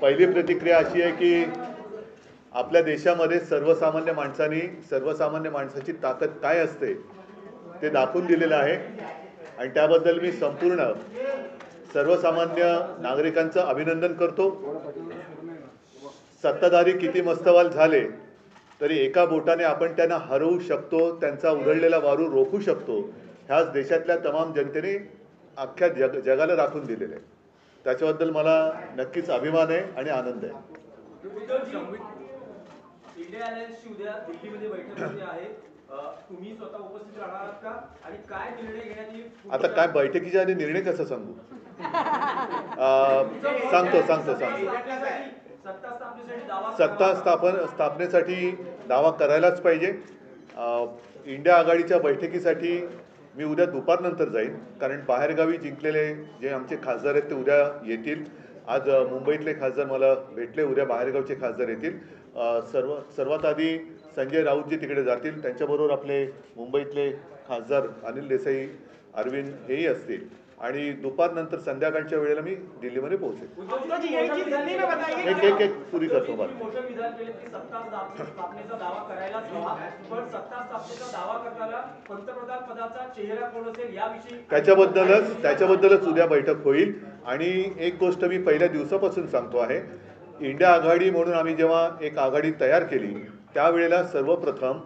पहिली प्रतिक्रिया अशी आहे की आपल्या देशामध्ये सर्वसामान्य माणसाची ताकद काय असते ते दाखवून दिलेलं आहे आणि त्याबद्दल मी संपूर्ण सर्वसामान्य नागरिकांचं अभिनंदन करतो। सत्ताधारी किती मस्तवाल झाले तरी एका बोटाने आपण त्यांना हरवू शकतो, त्यांचा उधळलेला वारू रोखू शकतो, ह्याच देशातल्या तमाम जनतेने अख्ख्या जगाला दाखवून दिलेले आहे। त्याच्याबद्दल मला नक्कीच अभिमान आहे आणि आनंद आहे। इंडिया अलायन्सची उद्या दिल्लीमध्ये बैठक होते आहे, तुम्ही स्वतः उपस्थित राहणार आहात का आणि काय निर्णय घेण्यात येईल? आता काय बैठकीच्या आधी निर्णय कसा सांगू? सांगतो सत्ता स्थापनेसाठी दावा करायलाच पाहिजे। इंडिया आघाडीच्या बैठकीसाठी मी उद्या दुपारनंतर जाईन, कारण बाहेरगावी जिंकलेले जे आमचे खासदार आहेत ते उद्या येतील। आज मुंबईतले खासदार मला भेटले, उद्या बाहेरगावचे खासदार येतील। सर्वात आधी संजय राऊतजी तिकडे जातील, त्यांच्याबरोबर आपले मुंबईतले खासदार अनिल देसाई, अरविंद हेही असतील आणि दुपारनंतर संध्याकाळच्या वेळेला मी दिल्लीमध्ये पोहोचेन। एक पुरी करतो बात। त्याच्याबद्दलच उद्या बैठक होईल। आणि एक गोष्ट मी पहिल्या दिवसापासून सांगतो आहे, इंडिया आघाडी म्हणून आम्ही जेव्हा एक आघाडी तयार केली त्यावेळेला सर्वप्रथम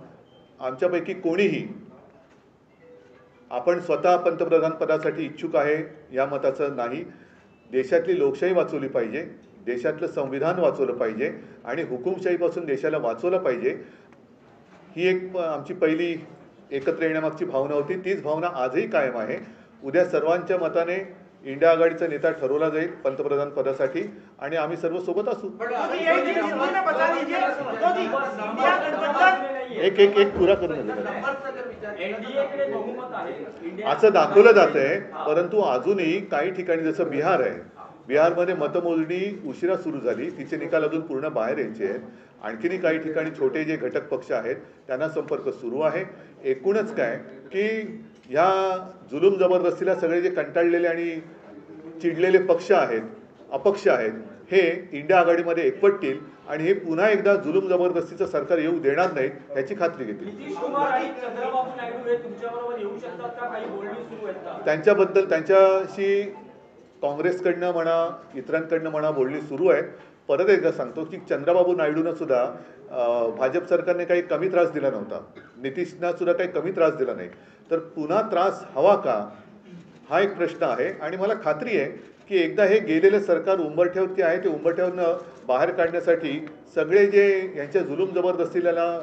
आमच्यापैकी कोणीही आपण स्वतः पंतप्रधान पदासाठी इच्छुक आहे या मताचं नाही। देशातली लोकशाही वाचवली पाहिजे, देशातलं संविधान वाचवलं पाहिजे आणि हुकुमशाहीपासून देशाला वाचवलं पाहिजे, ही एक आमची पहिली एकत्र येण्यामागची भावना होती। तीच भावना आजही कायम आहे। उद्या सर्वांच्या मताने इंडिया आघाडीचा नेता ठरवला जाईल पंतप्रधान पदासाठी आणि आम्ही सर्व सोबत असू। एक पुरा करून असं दाखवलं जात आहे, परंतु अजूनही काही ठिकाणी जसं बिहार आहे, बिहारमध्ये मतमोजणी उशिरा सुरू झाली, तिचे निकाल अजून पूर्ण बाहेर यायचे आहेत। आणखीनही काही ठिकाणी छोटे जे घटक पक्ष आहेत त्यांना संपर्क सुरू आहे। एकूणच काय की ह्या जुलूम जबरदस्तीला सगळे जे कंटाळलेले आणि चिडलेले पक्ष आहेत, अपक्ष आहेत, हे इंडिया आघाडीमध्ये एकवटतील आणि हे पुन्हा एकदा जुलूम जबरदस्तीचं सरकार येऊ देणार नाहीत याची खात्री घेतील। त्यांच्याबद्दल त्यांच्याशी काँग्रेसकडनं म्हणा इतरांकडनं म्हणा बोलणी सुरू आहेत। परत एकदा सांगतो की चंद्रबाबू नायडूंना सुद्धा भाजप सरकारने काही कमी त्रास दिला नव्हता, नितीशना सुद्धा काही कमी त्रास दिला नाही, तर पुन्हा त्रास हवा का हा एक प्रश्न आहे। आणि मला खात्री आहे की एकदा हे गेलेलं सरकार उंबरठ्यावरती आहे, ते उंबरठ्यावरनं बाहेर काढण्यासाठी सगळे जे यांच्या जुलूम जबरदस्तीला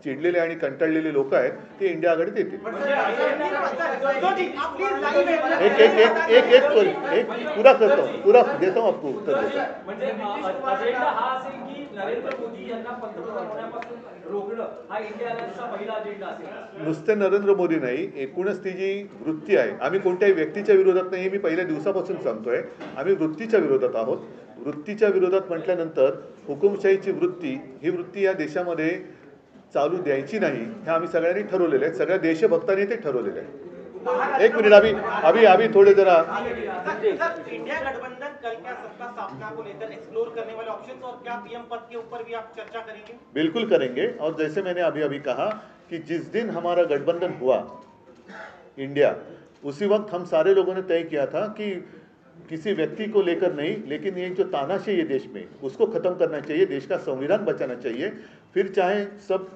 चिडलेले आणि कंटाळलेले लोक आहेत ते इंडिया आघाडीत येतील। एक पुरा करतो, पुरा देतो आपको उत्तर देतो। नुसते नरेंद्र मोदी नाही, एकूणच ती जी वृत्ती आहे, आम्ही कोणत्याही व्यक्तीच्या विरोधात नाही, मी पहिल्या दिवसापासून सांगतोय, आम्ही वृत्तीच्या विरोधात आहोत। वृत्तीच्या विरोधात म्हटल्यानंतर हुकुमशाहीची वृत्ती, ही वृत्ती या देशामध्ये चालू द्यायची नाही, हे आम्ही सगळ्यांनी ठरवलेलं आहे, सगळ्या देशभक्तांनी ते ठरवलेलं आहे। एक मिनिट, अभी थोड़े जरा इंडिया गठबंधन कल क्या सत्ता स्थापना को लेकर एक्सप्लोर करने वाले ऑप्शंस और क्या पीएम पद के ऊपर भी आप चर्चा करेंगे? बिल्कुल करेंगे। और जैसे मैंने अभी कहा कि जिस दिन हमारा गठबंधन हुआ इंडिया, उसी वक्त हम सारे लोगों ने तय किया था कि किसी व्यक्ति को लेकर नहीं, लेकिन ये जो तानाशाही है देश में उसको खत्म करना चाहिए, देश का संविधान बचाना चाहिए। फिर चाहे सब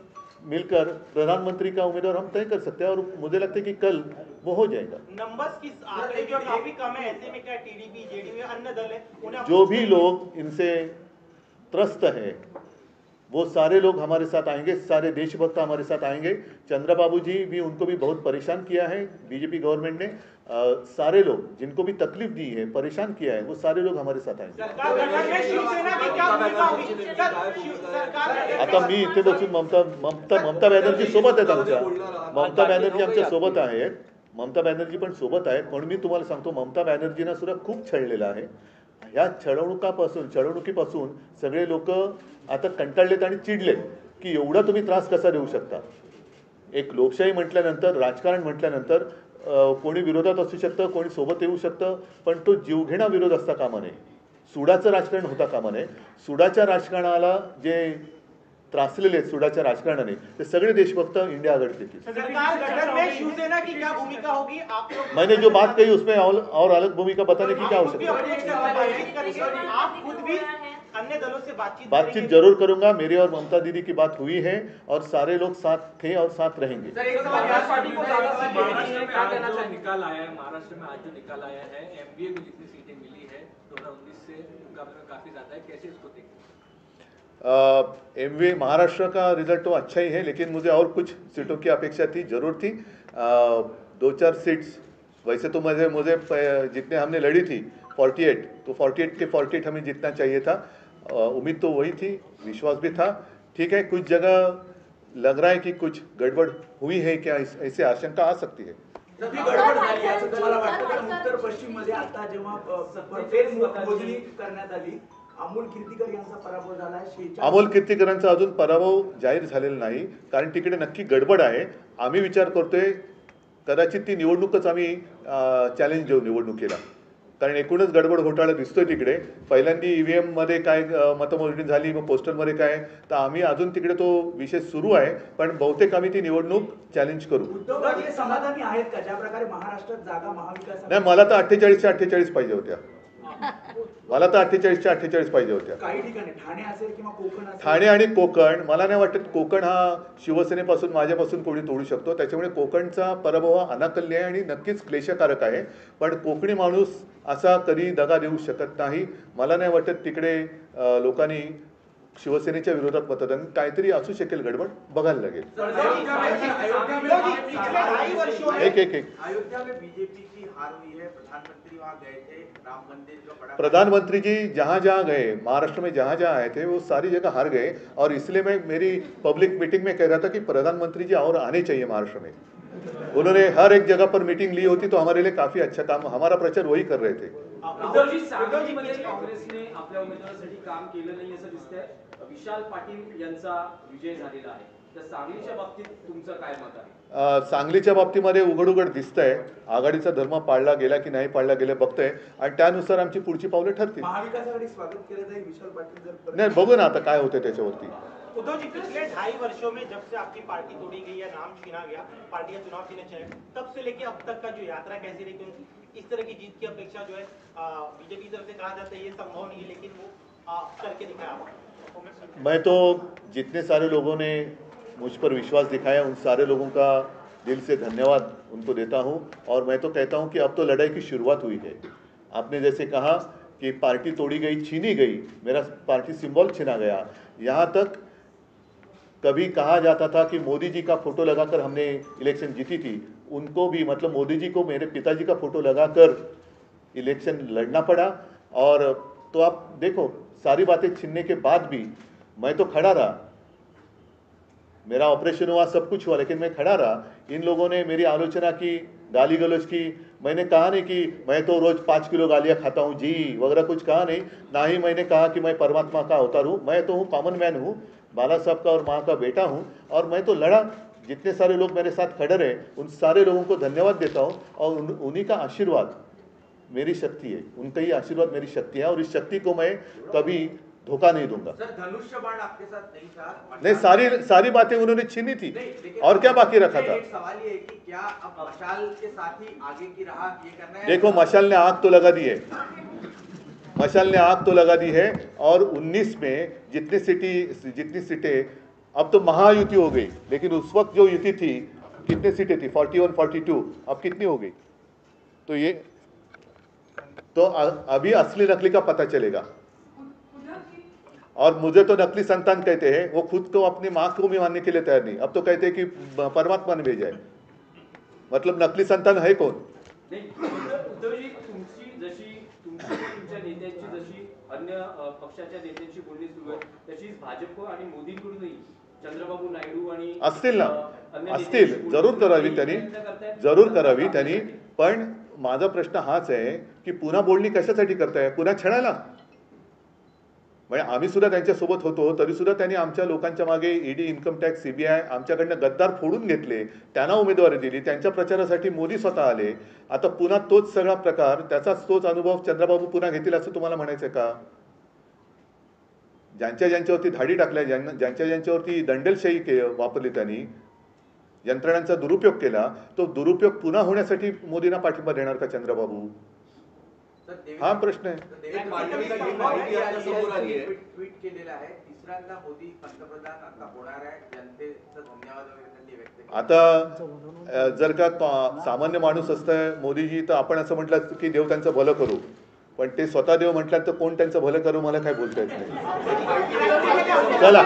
मिलकर प्रधानमंत्री का उम्मीदवार हम तय कर सकते हैं और मुझे लगता है कि कल वो हो जाएगा। नंबर्स की आंकड़े जो काफी कम है, ऐसे में क्या टीडीपी जेडीयू अन्य दल है, जो भी लोग इनसे त्रस्त है वो सारे लोग हमारे साथ आएंगे, सारे देशभक्त हमारे साथ आएंगे। चंद्रबाबू जी भी, उनको भी बहुत परेशान किया है बीजेपी गवर्नमेंट ने, सारे लोग जिनको भी तकलीफ दी है, परेशान किया है, वो सारे लोग हमारे साथ आएंगे। आता मी इथे बसून ममता बॅनर्जी सोबत आहेत, आमच्या ममता बॅनर्जी आमच्या सोबत आहेत, ममता बॅनर्जी पण सोबत आहेत। पण मी तुम्हाला सांगतो, ममता बॅनर्जींना सुद्धा खूप छळलेलं आहे। या छळवणुकीपासून सगळे लोक आता कंटाळलेत आणि चिडलेत की एवढा तुम्ही त्रास कसा देऊ शकता। एक लोकशाही म्हटल्यानंतर, राजकारण म्हटल्यानंतर कोणी विरोधात असू शकतं, कोणी सोबत येऊ शकतं, पण तो जीवघेणा विरोध असता कामा नये। सुडाचं राजकारण होता कामा नये. सुडाच्या राजकारणाला जे त्रासलेले आहेत सुडाच्या राजकारणाने ते सगळे देशभक्त इंडिया आघाड़ी के थे. सरकार गठन में शिवसेना की क्या भूमिका होगी आप लोग? मैंने जो बात कही उसमें और अलग भूमिका बताने की क्या आप खुद भी आवश्यकता है? बातचीत करेंगे, आप खुद भी अन्य दलों से बातचीत बातचीत करेंगे? जरूर करूंगा. मेरी और ममता दीदी की बात हुई है और सारे लोग साथ थे और साथ रहेंगे. सर, एक सवाल समाजवादी पार्टी को ज्यादा सीटें मिली महाराष्ट्र हैं, में क्या आज कहना जो चाहेंगे? निकाल आया है, महाराष्ट्र में आज जो निकाल आया है, एमबीए को जितनी सीटें मिली है 2019 से मुकाबले में काफी ज्यादा है, कैसे इसको देखते हैं? एमवे महाराष्ट्र का रिजल्ट तो अच्छा ही है, लेकिन मुझे और कुछ सीटों की अपेक्षा थी, जरूर थी. 2-4 सीट्स वैसे तो मुझे जितने हमने लड़ी थी 48, तो 48 के 48 हमें जीतना चाहिए था. उम्मीद तो वही थी, विश्वास भी था. ठीक है, कुछ जगह लग रहा है कि कुछ गड़बड़ हुई है क्या, ऐसे आशंका आ सकती है. ती गडबड झाली असं तुम्हाला वाटतं? कारण उत्तर पश्चिम मध्ये आता जेव्हा मोजणी करण्यात आली, अमोल कीर्तीकर यांचा पराभव झाला. अमोल कीर्तीकरांचा अजून पराभव जाहीर झालेला नाही, कारण तिकडे नक्की गडबड आहे. आम्ही विचार करतोय कदाचित ती निवडणूकच आम्ही चॅलेंज देऊ निवडणुकीला, कारण एकूणच गडबड घोटाळा दिसतोय तिकडे. पहिल्यांदा ईव्हीएम मध्ये काय मतमोजणी झाली, मग पोस्टरमध्ये काय, तर आम्ही अजून तिकडे तो विषय सुरू आहे, पण बहुतेक आम्ही ती निवडणूक चॅलेंज करू. उद्धव ठाकरे समाधानी आहेत का ज्या प्रकारे महाराष्ट्रात जागा महाविकास? नाही, मला तर 48च्या 48 पाहिजे होत्या. मला तर 48च्या 48 पाहिजे होत्या. काही ठिकाणी ठाणे असेल किंवा कोकण असेल, ठाणे आणि कोकण, मला नाही वाटत कोकण हा शिवसेनेपासून माझ्यापासून कोणी तोडू शकतो. त्याच्यामुळे कोकणचा पराभव हा अनाकल्य आहे आणि नक्कीच क्लेशकारक आहे. पण कोकणी माणूस असा कधी दगा देऊ शकत नाही. मला नाही वाटत तिकडे लोकांनी शिवसेनेच्या विरोधात मतदान, काहीतरी असू शकेल गडबड, बघायला लागेल. एक एक एक अयोध्या में बीजेपी की हार हुई है, प्रधानमंत्री वहां गए थे, राम मंदिर का बड़ा प्रधानमंत्री जी जहाँ जहाँ गए, महाराष्ट्र में जहाँ जहाँ आए थे वो सारी जगह हार गए. और इसलिए मैं मेरी पब्लिक मीटिंग में कह रहा था कि प्रधानमंत्री जी और आने चाहिए महाराष्ट्र में. उन्होंने हर एक जगह पर मीटिंग ली होती तो हमारे लिए काफी अच्छा काम, हमारा प्रचार वही कर रहे थे. उद्धवजी, सांगलीमध्ये काँग्रेसने आपल्या उमेदवारासाठी काम केलं नाही असं दिसतंय. विशाल पाटील यांचा विजय झालेला आहे, तर सांगलीच्या बाबतीत तुमचं काय मत आहे? सांगलीच्या बाबतीमध्ये उघड दिसतंय आघाडीचा धर्म पाळला गेला की नाही पाळला गेला बघतोय, आणि त्यानुसार आमची पुढची पावले ठरतील. महाविकास आघाडी स्वागत केलं जाईल विशाल पाटील जर नाही, बघू ना आता काय होतंय त्याच्यावरती. उद्धव जी, पिछले 2.5 वर्षों में जब से आपकी पार्टी तोड़ी गई या नाम छीना गया, पार्टी का चुनाव छीने चले, तब से लेके अब तक का जो यात्रा कैसी रही? क्योंकि इस तरह की जीत की अपेक्षा जो है बीजेपी की तरफ से कहा जाता है ये संभव नहीं है, लेकिन वो करके दिखाया आपको. मैं तो जितने सारे लोगों ने मुझ पर विश्वास दिखाया उन सारे लोगों का दिल से धन्यवाद उनको देता हूं. और मैं तो कहता हूं कि अब तो लड़ाई की शुरुआत हुई है. आपने जैसे कहा कि पार्टी तोड़ी गई, छीनी गई, मेरा पार्टी सिंबल छीना गया. यहाँ तक कभी कहा जाता था कि मोदी जी का फोटो लगाकर हमने इलेक्शन जीती थी. उनको भी, मतलब मोदी जी को मेरे पिताजी का फोटो लगाकर इलेक्शन लड़ना पड़ा. और तो आप देखो, सारी बातें छीनने के बाद भी मैं तो खड़ा रहा. मेरा ऑपरेशन हुआ, सब कुछ हुआ, लेकिन मैं खड़ा रहा. इन लोगों ने मेरी आलोचना की, गाली गलौज की. मैंने कहा नहीं कि मैं तो रोज 5 किलो गालियाँ खाता हूँ जी वगैरह, कुछ कहा नहीं. ना ही मैंने कहा कि मैं परमात्मा का अवतार हूँ. मैं तो हूँ कॉमन मैन हूँ, बाला साहब का और माँ का बेटा हूँ. और मैं तो लड़ा. जितने सारे लोग मेरे साथ खड़े रहे उन सारे लोगों को धन्यवाद देता हूँ. और उन्हीं का आशीर्वाद मेरी शक्ति है, उनका ही आशीर्वाद मेरी शक्ति है, और इस शक्ति को मैं कभी धोखा नहीं दूंगा. सर, धनुष्य बाण आपके साथ नहीं था? नहीं, सारी बातें उन्होंने छीनी थी, और क्या बाकी रखा था? एक सवाल ये है कि क्या अब मशाल के साथ ही आगे की राह ये करना है? देखो, मशाल ने आग तो लगा दी है, मशाल ने आग तो लगा दी है. और 19 में जितनी सीटें, अब तो महायुति हो गई, लेकिन उस वक्त जो युति थी, कितनी सीटें थी? 41, 42. अब कितनी हो गई? तो ये तो अभी असली नकली का पता चलेगा. और मुझे तो नकली संतान कहते हैं, वो खुद को अपनी माँ को भी मानने के लिए तैयार नहीं. अब तो कहते हैं कि परमात्मा ने भेजा है. मतलब नकली संतान है कौन? नाही, उद्धवजी, तुमच्या नेत्यांची जशी अन्य पक्षाच्या नेत्यांशी बोलणी सुरू आहे, तशीच भाजप आणि मोदींकडूनही चंद्रबाबू नायडू आणि असतील ना, असतील, जरूर करावी त्यांनी. पण माझा प्रश्न हाच आहे की पुन्हा बोलणी कशासाठी करताय? पुन्हा छळायला? म्हणजे आम्ही सुद्धा त्यांच्यासोबत होतो, तरी सुद्धा त्यांनी आमच्या लोकांच्या मागे ईडी, इन्कम टॅक्स, सीबीआय आमच्याकडनं गद्दार फोडून घेतले, त्यांना उमेदवारी दिली, त्यांच्या प्रचारासाठी मोदी स्वतः आले. आता पुन्हा तोच सगळा प्रकार, त्याचाच तोच अनुभव चंद्रबाबू पुन्हा घेतील असं तुम्हाला म्हणायचं का? ज्यांच्यावरती धाडी टाकल्या, ज्यांच्यावरती दंडेलशाही वापरली, त्यांनी यंत्रणांचा दुरुपयोग केला, तो दुरुपयोग पुन्हा होण्यासाठी मोदींना पाठिंबा देणार का चंद्रबाबू? हा प्रश्न आहे. ट्विट केलेलं आहे, तिसऱ्यांदा मोदी पंतप्रधान आता होणार आहे, जनतेचं धन्यवाद वगैरे त्यांनी व्यक्त केले. आता जर का सामान्य माणूस असतं मोदीजी, तर आपण असं म्हटलं की देव त्यांचं भलं करू, पण ते स्वतः देव म्हटल्यात तर कोण त्यांचं भलं करू मला काय बोलता येत नाही. चला.